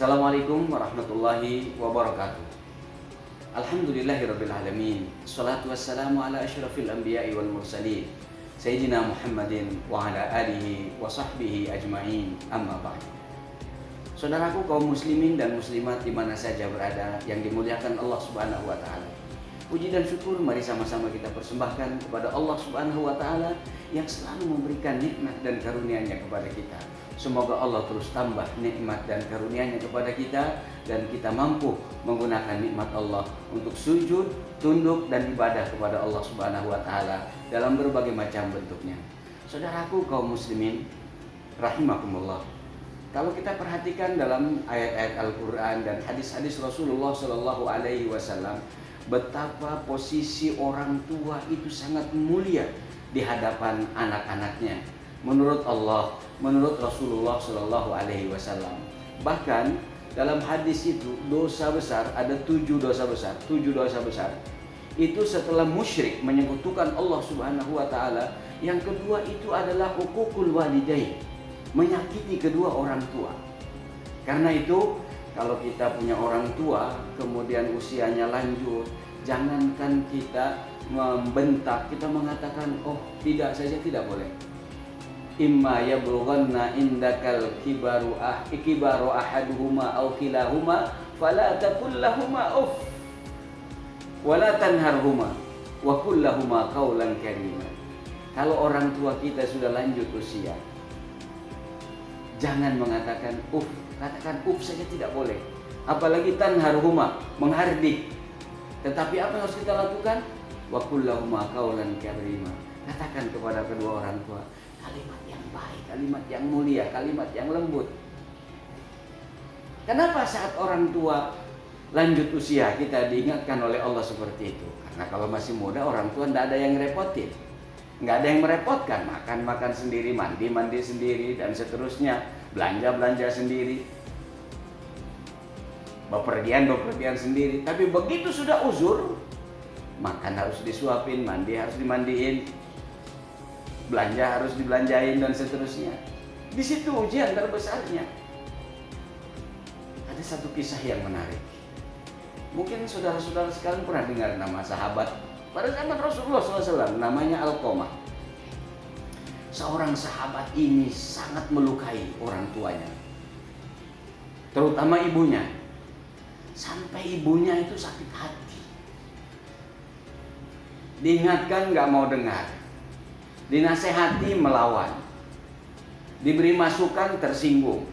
Assalamualaikum warahmatullahi wabarakatuh. Alhamdulillahirabbil alamin. Wassalatu wassalamu ala asyrafil anbiya'i wal mursalin Sayyidina Muhammadin wa ala alihi wa sahbihi ajma'in. Amma ba'd. Saudaraku kaum muslimin dan muslimat di mana saja berada yang dimuliakan Allah Subhanahu wa taala. Puji dan syukur mari sama-sama kita persembahkan kepada Allah Subhanahu wa taala yang selalu memberikan nikmat dan karunia-Nya kepada kita. Semoga Allah terus tambah nikmat dan karunia-Nya kepada kita dan kita mampu menggunakan nikmat Allah untuk sujud, tunduk dan ibadah kepada Allah Subhanahu wa taala dalam berbagai macam bentuknya. Saudaraku kaum muslimin rahimakumullah. Kalau kita perhatikan dalam ayat-ayat Al-Qur'an dan hadis-hadis Rasulullah sallallahu alaihi wasallam, betapa posisi orang tua itu sangat mulia di hadapan anak-anaknya. Menurut Allah, menurut Rasulullah Shallallahu Alaihi Wasallam. Bahkan dalam hadis itu dosa besar ada 7 dosa besar. Itu setelah musyrik menyekutukan Allah Subhanahu Wa Taala. Yang kedua itu adalah hukukul walidain, menyakiti kedua orang tua. Karena itu kalau kita punya orang tua kemudian usianya lanjut, jangankan kita membentak, kita mengatakan oh tidak saja tidak boleh. Imma yablughanna indakal kibaru ahaduhuma aw kilahuma fala taqul lahumā uff wala tanharhuma wa qul lahumā qawlan karīmā. Kalau orang tua kita sudah lanjut usia, jangan mengatakan uff, katakan uff saja tidak boleh. Apalagi tanharhuma, menghardik. Tetapi apa yang harus kita lakukan? Wa qul lahumā qawlan karīmā. Katakan kepada kedua orang tua kalimat yang baik, kalimat yang mulia, kalimat yang lembut. Kenapa saat orang tua lanjut usia kita diingatkan oleh Allah seperti itu? Karena kalau masih muda orang tua tidak ada yang repotin, nggak ada yang merepotkan, makan sendiri, mandi sendiri dan seterusnya, belanja sendiri, bepergian sendiri. Tapi begitu sudah uzur, makan harus disuapin, mandi harus dimandiin, belanja harus dibelanjain dan seterusnya. Di situ ujian terbesarnya. Ada satu kisah yang menarik. Mungkin saudara-saudara sekalian pernah dengar nama sahabat pada zaman Rasulullah SAW, namanya Alqamah. Seorang sahabat ini sangat melukai orang tuanya, terutama ibunya. Sampai ibunya itu sakit hati. Diingatkan nggak mau dengar, dinasehati melawan, diberi masukan tersinggung.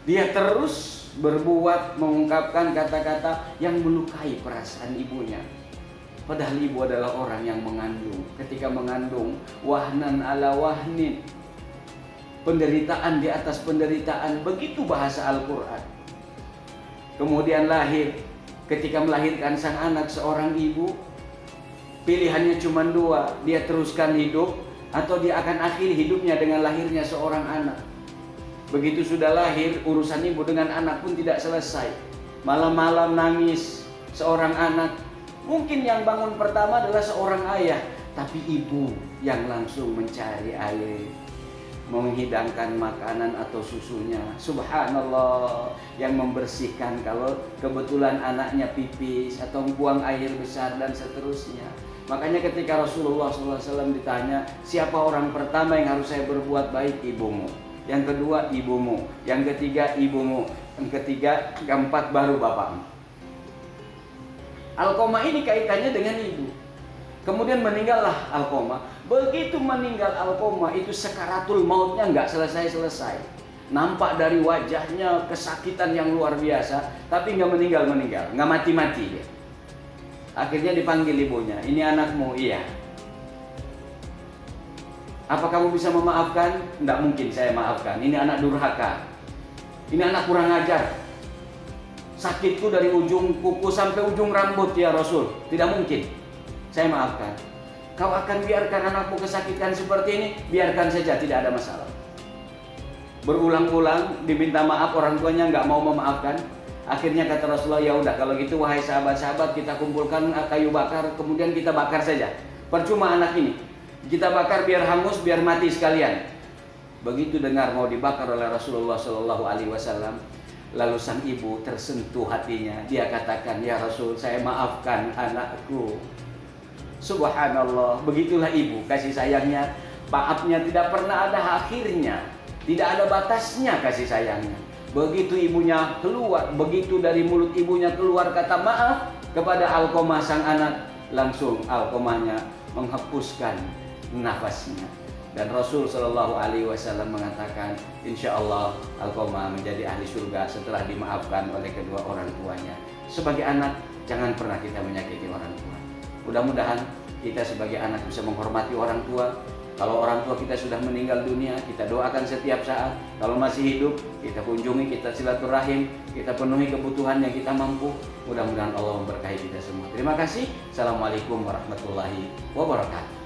Dia terus berbuat, mengungkapkan kata-kata yang melukai perasaan ibunya. Padahal ibu adalah orang yang mengandung. Ketika mengandung, wahnan ala wahnin, penderitaan di atas penderitaan, begitu bahasa Al-Quran. Kemudian lahir. Ketika melahirkan sang anak, seorang ibu pilihannya cuma 2, dia teruskan hidup atau dia akan akhiri hidupnya dengan lahirnya seorang anak. Begitu sudah lahir, urusan ibu dengan anak pun tidak selesai. Malam-malam nangis seorang anak. Mungkin yang bangun pertama adalah seorang ayah, tapi ibu yang langsung mencari air, menghidangkan makanan atau susunya. Subhanallah, yang membersihkan kalau kebetulan anaknya pipis atau buang air besar dan seterusnya. Makanya ketika Rasulullah SAW ditanya, siapa orang pertama yang harus saya berbuat baik? Ibumu. Yang kedua ibumu. Yang ketiga ibumu. Yang ketiga, keempat baru bapakmu. Alqamah ini kaitannya dengan ibu. Kemudian meninggallah Alqamah. Begitu meninggal Alqamah itu sakaratul mautnya nggak selesai-selesai. Nampak dari wajahnya kesakitan yang luar biasa, tapi nggak meninggal, nggak mati-mati dia. Akhirnya dipanggil ibunya, ini anakmu, iya. Apa kamu bisa memaafkan? Tidak mungkin saya maafkan. Ini anak durhaka. Ini anak kurang ajar. Sakitku dari ujung kuku sampai ujung rambut ya Rasul. Tidak mungkin saya maafkan. Kau akan biarkan anakmu kesakitan seperti ini? Biarkan saja, tidak ada masalah. Berulang-ulang diminta maaf, orang tuanya nggak mau memaafkan. Akhirnya kata Rasulullah, ya udah kalau gitu wahai sahabat-sahabat, kita kumpulkan kayu bakar, kemudian kita bakar saja. Percuma anak ini, kita bakar biar hangus, biar mati sekalian. Begitu dengar mau dibakar oleh Rasulullah SAW, Lalu sang ibu tersentuh hatinya. Dia katakan, "Ya Rasul, saya maafkan anakku." Subhanallah, begitulah ibu kasih sayangnya. Maafnya tidak pernah ada akhirnya, tidak ada batasnya kasih sayangnya. Begitu ibunya keluar, begitu dari mulut ibunya keluar kata maaf kepada Alqamah sang anak, langsung Alqamahnya menghapuskan nafasnya. Dan Rasul Shallallahu Alaihi Wasallam mengatakan, insya Allah Alqamah menjadi ahli surga setelah dimaafkan oleh kedua orang tuanya. Sebagai anak, jangan pernah kita menyakiti orang tua. Mudah-mudahan kita sebagai anak bisa menghormati orang tua. Kalau orang tua kita sudah meninggal dunia, kita doakan setiap saat. Kalau masih hidup, kita kunjungi, kita silaturahim, kita penuhi kebutuhan yang kita mampu. Mudah-mudahan Allah memberkahi kita semua. Terima kasih. Assalamualaikum warahmatullahi wabarakatuh.